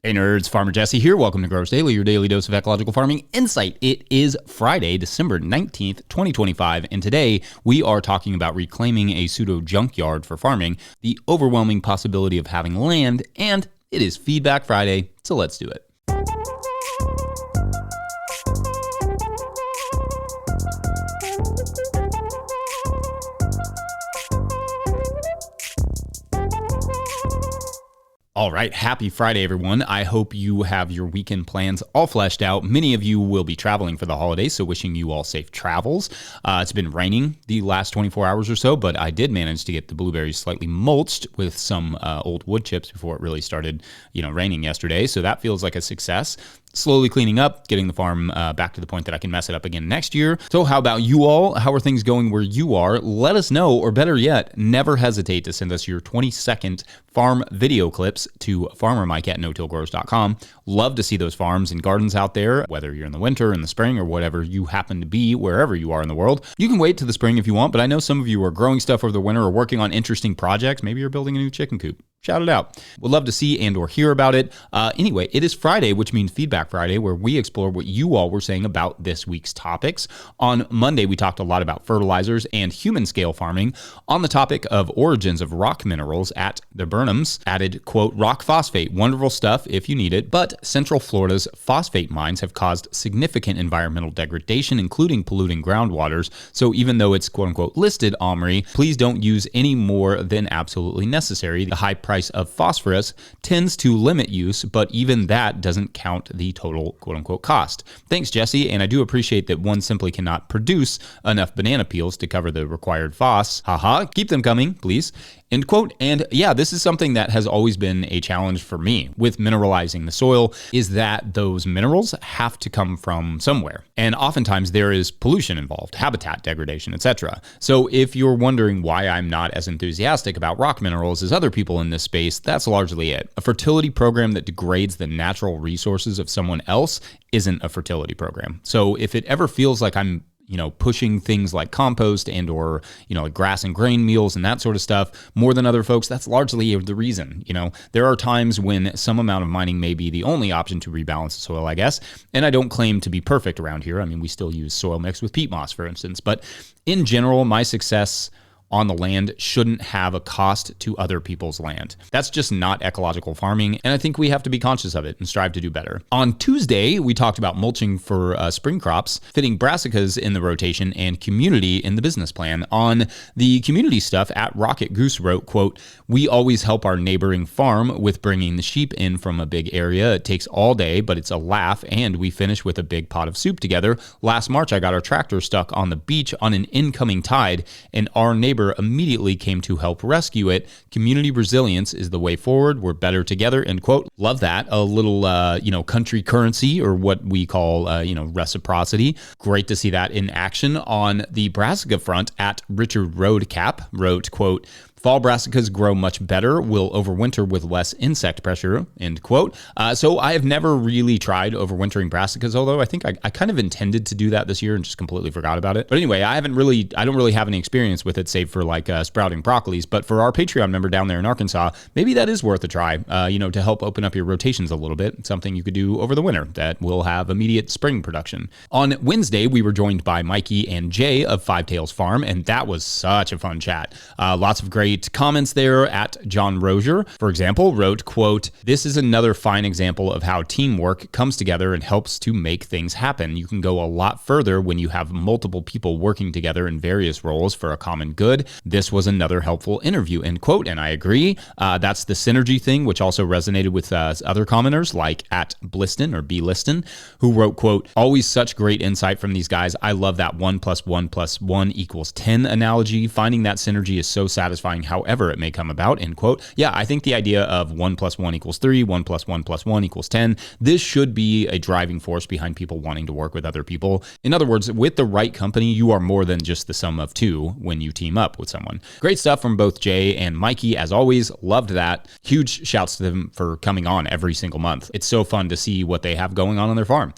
Hey nerds, Farmer Jesse here. Welcome to Growers Daily, your daily dose of ecological farming insight. It is Friday, December 19th, 2025, and today we are talking about reclaiming a pseudo junkyard for farming, the overwhelming possibility of having land, and it is Feedback Friday, so let's do it. All right, happy Friday, everyone. I hope you have your weekend plans all fleshed out. Many of you will be traveling for the holidays, so wishing you all safe travels. It's been raining the last 24 hours or so, but I did manage to get the blueberries slightly mulched with some old wood chips before it really started, raining yesterday. So that feels like a success. Slowly cleaning up, getting the farm back to the point that I can mess it up again next year. So how about you all? How are things going where you are? Let us know, or better yet, never hesitate to send us your 20-second farm video clips to farmermike@notillgrowers.com. Love to see those farms and gardens out there, whether you're in the winter, in the spring, or whatever you happen to be, wherever you are in the world. You can wait to the spring if you want, but I know some of you are growing stuff over the winter or working on interesting projects. Maybe you're building a new chicken coop. Shout it out. We'd love to see and or hear about it. Anyway, it is Friday, which means Feedback Friday, where we explore what you all were saying about this week's topics. On Monday, we talked a lot about fertilizers and human scale farming. On the topic of origins of rock minerals at the Burnhams, added, quote, rock phosphate, wonderful stuff if you need it, but Central Florida's phosphate mines have caused significant environmental degradation, including polluting groundwaters. So even though it's, quote unquote, listed OMRI, please don't use any more than absolutely necessary. The high price of phosphorus tends to limit use, but even that doesn't count the total quote-unquote cost. Thanks, Jesse, and I do appreciate that one simply cannot produce enough banana peels to cover the required phos. Haha, keep them coming, please. End quote. And yeah, this is something that has always been a challenge for me with mineralizing the soil, is that those minerals have to come from somewhere. And oftentimes there is pollution involved, habitat degradation, etc. So if you're wondering why I'm not as enthusiastic about rock minerals as other people in this space, that's largely it. A fertility program that degrades the natural resources of someone else isn't a fertility program. So if it ever feels like I'm pushing things like compost and or, like grass and grain meals and that sort of stuff more than other folks, that's largely the reason. There are times when some amount of mining may be the only option to rebalance the soil, I guess. And I don't claim to be perfect around here. I mean, we still use soil mixed with peat moss, for instance. But in general, my success on the land shouldn't have a cost to other people's land. That's just not ecological farming, and I think we have to be conscious of it and strive to do better. On Tuesday, we talked about mulching for spring crops, fitting brassicas in the rotation, and community in the business plan. On the community stuff, at Rocket Goose wrote, quote, we always help our neighboring farm with bringing the sheep in from a big area. It takes all day, but it's a laugh, and we finish with a big pot of soup together. Last March, I got our tractor stuck on the beach on an incoming tide, and our neighbor immediately came to help rescue it. Community resilience is the way forward. We're better together, end quote. Love that. A little, country currency, or what we call, reciprocity. Great to see that in action. On the brassica front, at Richard Roadcap wrote, quote, fall brassicas grow much better, will overwinter with less insect pressure, end quote. So I have never really tried overwintering brassicas, although I think I kind of intended to do that this year and just completely forgot about it. But anyway, I don't really have any experience with it, save for like sprouting broccolis. But for our Patreon member down there in Arkansas, maybe that is worth a try, to help open up your rotations a little bit. It's something you could do over the winter that will have immediate spring production. On Wednesday, we were joined by Mikey and Jay of Five Tails Farm, and that was such a fun chat. Lots of great comments there. At John Rozier, for example, wrote, quote, this is another fine example of how teamwork comes together and helps to make things happen. You can go a lot further when you have multiple people working together in various roles for a common good. This was another helpful interview, end quote. And I agree. That's the synergy thing, which also resonated with other commenters like at Bliston or B Liston, who wrote, quote, always such great insight from these guys. I love that 1 + 1 + 1 = 10 analogy. Finding that synergy is so satisfying, however it may come about, end quote. Yeah, I think the idea of 1 + 1 = 3, 1 + 1 + 1 = 10, this should be a driving force behind people wanting to work with other people. In other words, with the right company, you are more than just the sum of two when you team up with someone. Great stuff from both Jay and Mikey, as always. Loved that. Huge shouts to them for coming on every single month. It's so fun to see what they have going on their farm.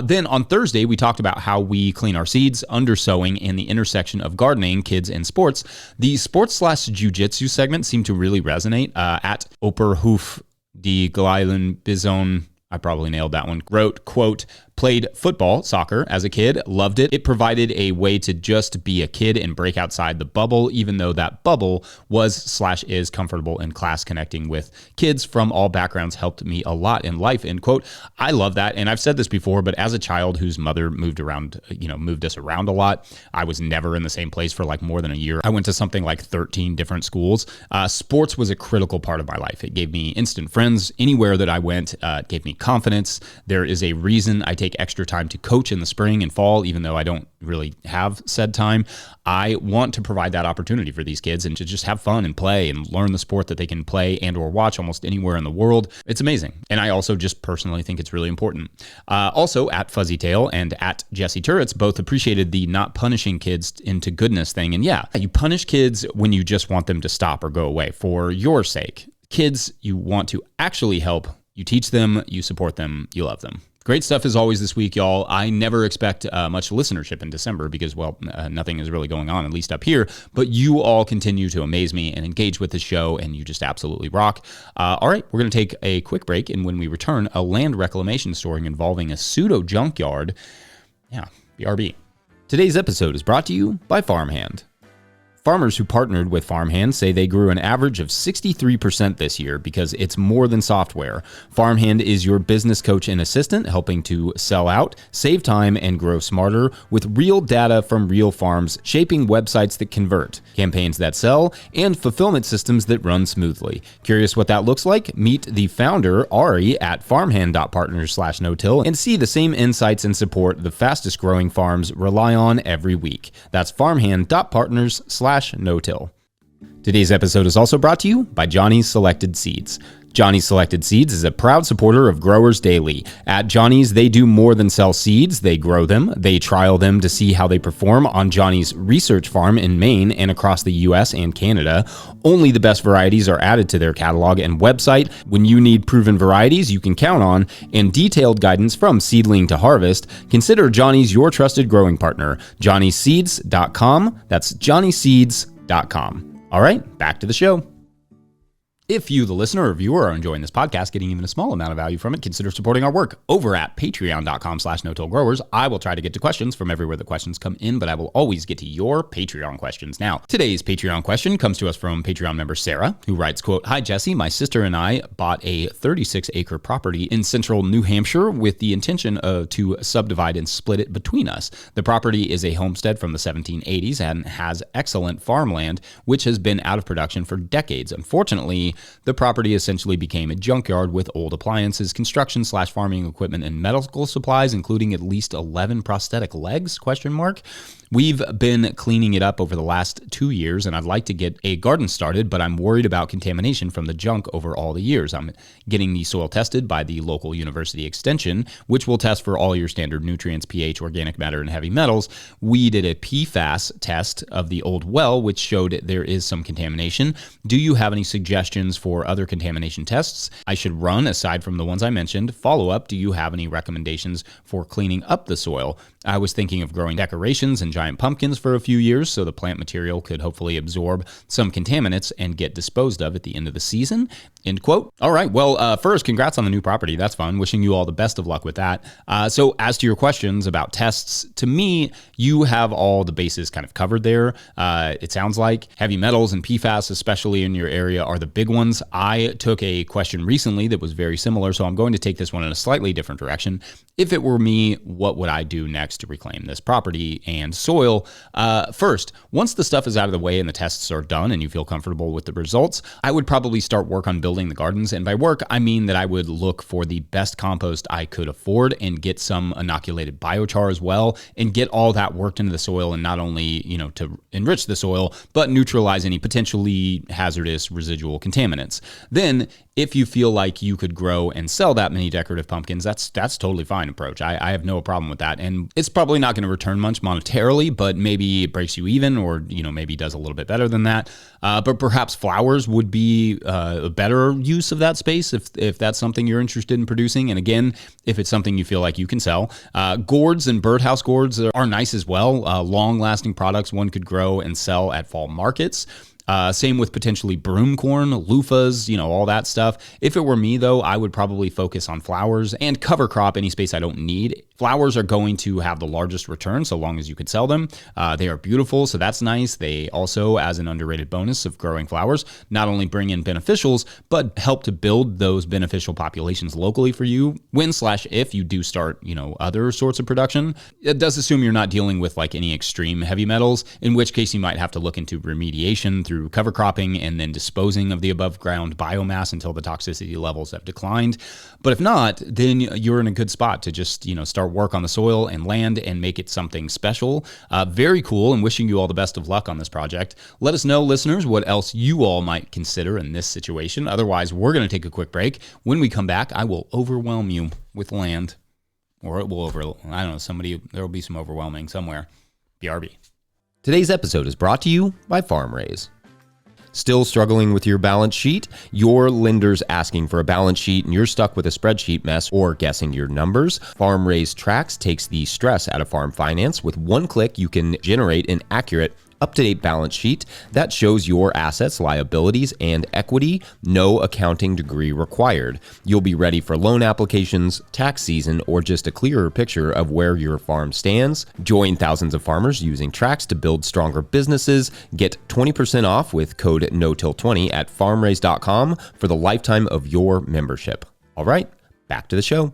Then on Thursday, we talked about how we clean our seeds, undersowing, and the intersection of gardening, kids, and sports. The sports/jujitsu segment seemed to really resonate. At Operhoof de Gleilen-Bizon, I probably nailed that one, wrote, quote, played football, soccer, as a kid, loved it. It provided a way to just be a kid and break outside the bubble, even though that bubble was/is comfortable in class. Connecting with kids from all backgrounds helped me a lot in life, end quote. I love that. And I've said this before, but as a child whose mother moved us around a lot, I was never in the same place for like more than a year. I went to something like 13 different schools. Sports was a critical part of my life. It gave me instant friends anywhere that I went. It gave me confidence. There is a reason I take extra time to coach in the spring and fall, even though I don't really have said time. I want to provide that opportunity for these kids and to just have fun and play and learn the sport that they can play and or watch almost anywhere in the world. It's amazing. And I also just personally think it's really important. Also, at Fuzzytail and at Jesse Turrets both appreciated the not punishing kids into goodness thing. And yeah, you punish kids when you just want them to stop or go away for your sake. Kids you want to actually help. You teach them, you support them, you love them. Great stuff as always this week, y'all. I never expect much listenership in December because, well, nothing is really going on, at least up here. But you all continue to amaze me and engage with the show, and you just absolutely rock. All right, we're going to take a quick break, and when we return, a land reclamation story involving a pseudo junkyard. Yeah, BRB. Today's episode is brought to you by Farmhand. Farmers who partnered with Farmhand say they grew an average of 63% this year because it's more than software. Farmhand is your business coach and assistant, helping to sell out, save time, and grow smarter with real data from real farms, shaping websites that convert, campaigns that sell, and fulfillment systems that run smoothly. Curious what that looks like? Meet the founder, Ari, at farmhand.partners/no-till and see the same insights and support the fastest growing farms rely on every week. That's farmhand.partners/no-till. Today's episode is also brought to you by Johnny's Selected Seeds. Johnny's Selected Seeds is a proud supporter of Growers Daily. At Johnny's, they do more than sell seeds. They grow them. They trial them to see how they perform on Johnny's research farm in Maine and across the U.S. and Canada. Only the best varieties are added to their catalog and website. When you need proven varieties you can count on and detailed guidance from seedling to harvest, consider Johnny's your trusted growing partner. JohnnySeeds.com. That's JohnnySeeds.com. All right, back to the show. If you, the listener or viewer, are enjoying this podcast, getting even a small amount of value from it, consider supporting our work over at patreon.com/no-till-growers. I will try to get to questions from everywhere the questions come in, but I will always get to your Patreon questions. Now, today's Patreon question comes to us from Patreon member Sarah, who writes, quote, "Hi, Jesse. My sister and I bought a 36-acre property in central New Hampshire with the intention to subdivide and split it between us. The property is a homestead from the 1780s and has excellent farmland, which has been out of production for decades. Unfortunately, the property essentially became a junkyard with old appliances, construction/farming equipment, and medical supplies, including at least 11 prosthetic legs, ? We've been cleaning it up over the last 2 years, and I'd like to get a garden started, but I'm worried about contamination from the junk over all the years. I'm getting the soil tested by the local university extension, which will test for all your standard nutrients, pH, organic matter, and heavy metals. We did a PFAS test of the old well, which showed there is some contamination. Do you have any suggestions for other contamination tests I should run aside from the ones I mentioned? Follow up, do you have any recommendations for cleaning up the soil? I was thinking of growing decorations and giant pumpkins for a few years so the plant material could hopefully absorb some contaminants and get disposed of at the end of the season," end quote. All right. Well, first, congrats on the new property. That's fun. Wishing you all the best of luck with that. So as to your questions about tests, to me, you have all the bases kind of covered there. It sounds like heavy metals and PFAS, especially in your area, are the big ones. I took a question recently that was very similar, so I'm going to take this one in a slightly different direction. If it were me, what would I do next to reclaim this property and soil? First, once the stuff is out of the way and the tests are done and you feel comfortable with the results, I would probably start work on building the gardens. And by work, I mean that I would look for the best compost I could afford and get some inoculated biochar as well and get all that worked into the soil, and not only, to enrich the soil, but neutralize any potentially hazardous residual contaminants. Then, if you feel like you could grow and sell that many decorative pumpkins, that's totally fine approach. I have no problem with that. And it's probably not going to return much monetarily, but maybe it breaks you even, or, maybe does a little bit better than that. But perhaps flowers would be a better use of that space if that's something you're interested in producing. And again, if it's something you feel like you can sell. Gourds and birdhouse gourds are nice as well. Long-lasting products one could grow and sell at fall markets. Same with potentially broom corn, loofahs, all that stuff. If it were me though, I would probably focus on flowers and cover crop any space I don't need. Flowers are going to have the largest return so long as you could sell them. They are beautiful, so that's nice. They also, as an underrated bonus of growing flowers, not only bring in beneficials, but help to build those beneficial populations locally for you when/if you do start, other sorts of production. It does assume you're not dealing with like any extreme heavy metals, in which case you might have to look into remediation through cover cropping and then disposing of the above ground biomass until the toxicity levels have declined. But if not, then you're in a good spot to just, start work on the soil and land and make it something special. Very cool, and wishing you all the best of luck on this project. Let us know, listeners, what else you all might consider in this situation. Otherwise, we're going to take a quick break. When we come back, I will overwhelm you with land. Or it will I don't know, there will be some overwhelming somewhere. BRB. Today's episode is brought to you by FarmRaise. Still struggling with your balance sheet? Your lender's asking for a balance sheet and you're stuck with a spreadsheet mess or guessing your numbers? FarmRaise Tracks takes the stress out of farm finance. With one click, you can generate an accurate, up-to-date balance sheet that shows your assets, liabilities, and equity. No accounting degree required. You'll be ready for loan applications, tax season, or just a clearer picture of where your farm stands. Join thousands of farmers using Tracks to build stronger businesses. Get 20% off with code NOTIL20 at farmraise.com for the lifetime of your membership. All right, back to the show.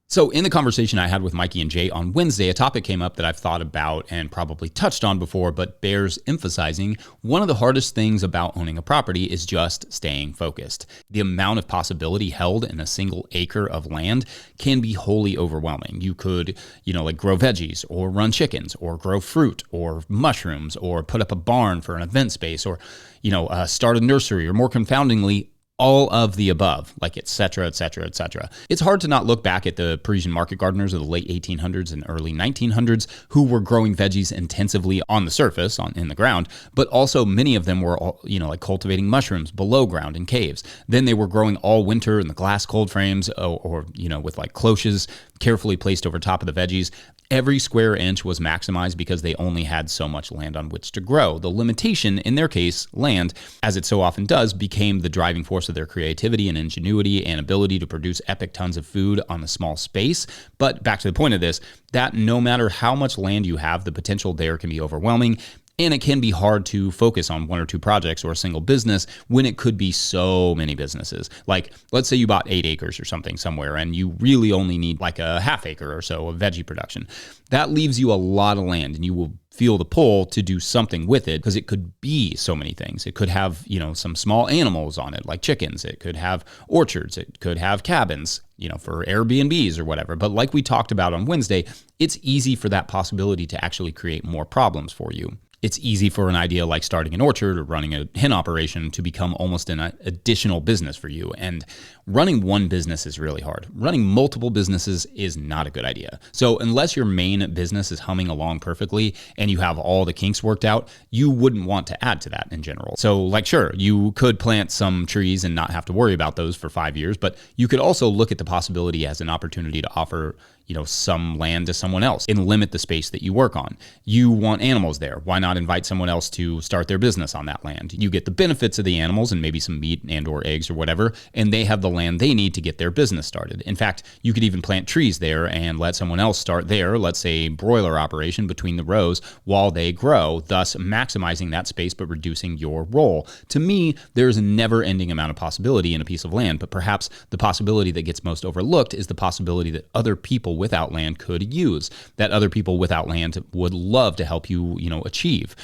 So in the conversation I had with Mikey and Jay on Wednesday, a topic came up that I've thought about and probably touched on before, but bears emphasizing. One of the hardest things about owning a property is just staying focused. The amount of possibility held in a single acre of land can be wholly overwhelming. You could, grow veggies or run chickens or grow fruit or mushrooms or put up a barn for an event space or, start a nursery or more confoundingly, all of the above, like et cetera, et cetera, et cetera. It's hard to not look back at the Parisian market gardeners of the late 1800s and early 1900s who were growing veggies intensively on the surface, in the ground, but also many of them were, cultivating mushrooms below ground in caves. Then they were growing all winter in the glass cold frames or with like cloches carefully placed over top of the veggies. Every square inch was maximized because they only had so much land on which to grow. The limitation, in their case, land, as it so often does, became the driving force of their creativity and ingenuity and ability to produce epic tons of food on a small space. But back to the point of this, that no matter how much land you have, the potential there can be overwhelming. And it can be hard to focus on one or two projects or a single business when it could be so many businesses. Like, let's say you bought 8 acres or something somewhere and you really only need like a half acre or so of veggie production. That leaves you a lot of land and you will feel the pull to do something with it because it could be so many things. It could have, some small animals on it like chickens. It could have orchards. It could have cabins, for Airbnbs or whatever. But like we talked about on Wednesday, it's easy for that possibility to actually create more problems for you. It's easy for an idea like starting an orchard or running a hen operation to become almost an additional business for you. And running one business is really hard. Running multiple businesses is not a good idea. So unless your main business is humming along perfectly and you have all the kinks worked out, you wouldn't want to add to that in general. So sure, you could plant some trees and not have to worry about those for 5 years, but you could also look at the possibility as an opportunity to offer some land to someone else and limit the space that you work on. You want animals there. Why not invite someone else to start their business on that land? You get the benefits of the animals and maybe some meat and or eggs or whatever, and they have the land they need to get their business started. In fact, you could even plant trees there and let someone else start their, let's say, broiler operation between the rows while they grow, thus maximizing that space but reducing your role. To me, there's a never-ending amount of possibility in a piece of land, but perhaps the possibility that gets most overlooked is the possibility that other people without land could use, that other people without land would love to help you, achieve.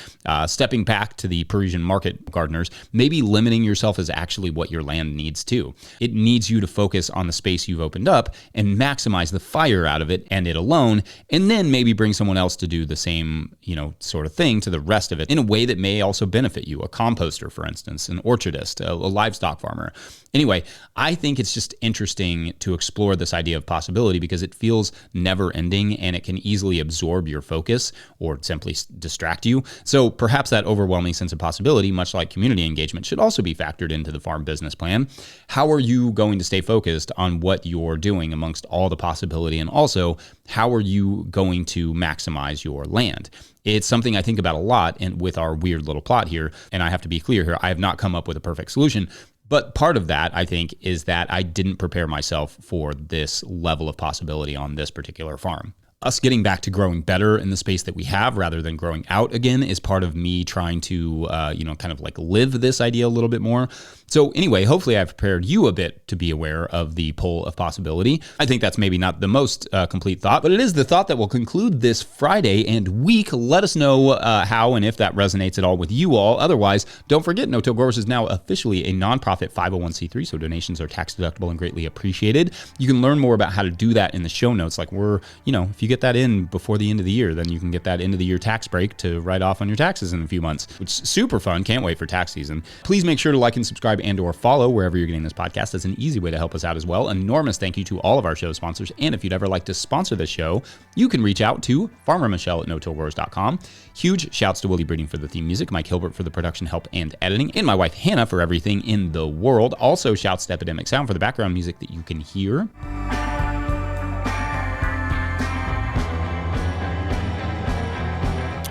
Stepping back to the Parisian market gardeners, maybe limiting yourself is actually what your land needs too. It needs you to focus on the space you've opened up and maximize the fire out of it and it alone, and then maybe bring someone else to do the same, sort of thing to the rest of it in a way that may also benefit you. A composter, for instance, an orchardist, a livestock farmer. Anyway, I think it's just interesting to explore this idea of possibility because it feels feels never ending and it can easily absorb your focus or simply distract you. So perhaps that overwhelming sense of possibility, much like community engagement, should also be factored into the farm business plan. How are you going to stay focused on what you're doing amongst all the possibility? And also, how are you going to maximize your land? It's something I think about a lot and with our weird little plot here. And I have to be clear here, I have not come up with a perfect solution. But part of that, I think, is that I didn't prepare myself for this level of possibility on this particular farm. Us getting back to growing better in the space that we have rather than growing out again is part of me trying to, kind of like live this idea a little bit more. So anyway, hopefully I've prepared you a bit to be aware of the pull of possibility. I think that's maybe not the most complete thought, but it is the thought that will conclude this Friday and week. Let us know how and if that resonates at all with you all. Otherwise, don't forget, No Till Growers is now officially a nonprofit 501c3, so donations are tax deductible and greatly appreciated. You can learn more about how to do that in the show notes. Like if you get that in before the end of the year, then you can get that end of the year tax break to write off on your taxes in a few months, which is super fun. Can't wait for tax season. Please make sure to like and subscribe and or follow wherever you're getting this podcast. That's an easy way to help us out as well. Enormous thank you to all of our show sponsors. And if you'd ever like to sponsor this show, you can reach out to Farmer Michelle at notillgrowers.com. Huge shouts to Willie Breeding for the theme music, Mike Hilbert for the production help and editing, and my wife Hannah for everything in the world. Also shouts to Epidemic Sound for the background music that you can hear.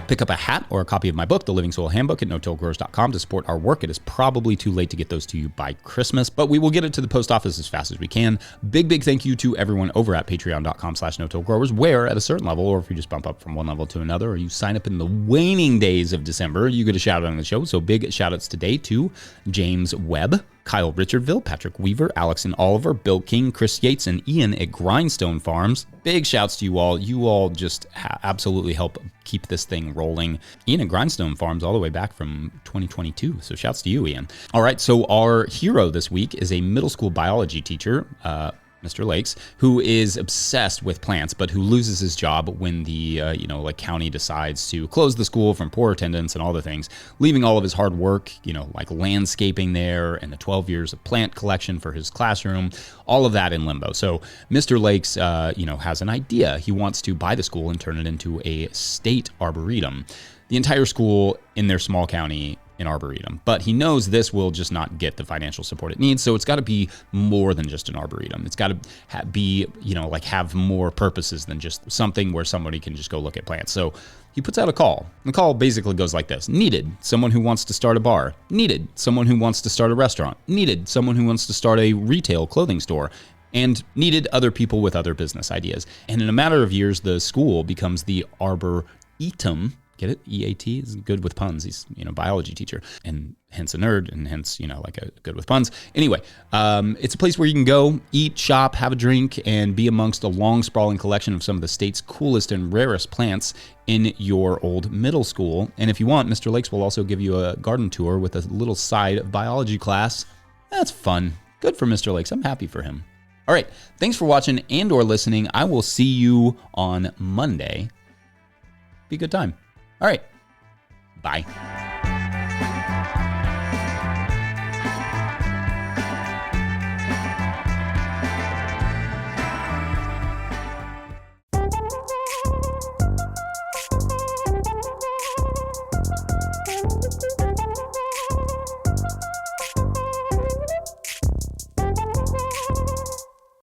Pick up a hat or a copy of my book, The Living Soil Handbook, at notillgrowers.com to support our work. It is probably too late to get those to you by Christmas, but we will get it to the post office as fast as we can. Big thank you to everyone over at patreon.com/notillgrowers, where at a certain level, or if you just bump up from one level to another, or you sign up in the waning days of December, you get a shout out on the show. So big shout outs today to James Webb, Kyle Richardville, Patrick Weaver, Alex and Oliver, Bill King, Chris Yates, and Ian at Grindstone Farms. Big shouts to you all. You all just absolutely help keep this thing rolling. Ian at Grindstone Farms all the way back from 2022. So shouts to you, Ian. All right, so our hero this week is a middle school biology teacher, Mr. Lakes, who is obsessed with plants, but who loses his job when the county decides to close the school from poor attendance and all the things, leaving all of his hard work, like landscaping there and the 12 years of plant collection for his classroom, all of that in limbo. So Mr. Lakes, has an idea. He wants to buy the school and turn it into a state arboretum. The entire school in their small county in arboretum, but he knows this will just not get the financial support it needs. So it's got to be more than just an arboretum. It's got to be, have more purposes than just something where somebody can just go look at plants. So he puts out a call. The call basically goes like this: needed someone who wants to start a bar, needed someone who wants to start a restaurant, needed someone who wants to start a retail clothing store, and needed other people with other business ideas. And in a matter of years, the school becomes the Arboretum. Get it? EAT is good with puns. He's, biology teacher and hence a nerd and hence, good with puns. Anyway, it's a place where you can go, eat, shop, have a drink, and be amongst a long, sprawling collection of some of the state's coolest and rarest plants in your old middle school. And if you want, Mr. Lakes will also give you a garden tour with a little side biology class. That's fun. Good for Mr. Lakes. I'm happy for him. All right. Thanks for watching and or listening. I will see you on Monday. Be a good time. All right. Bye.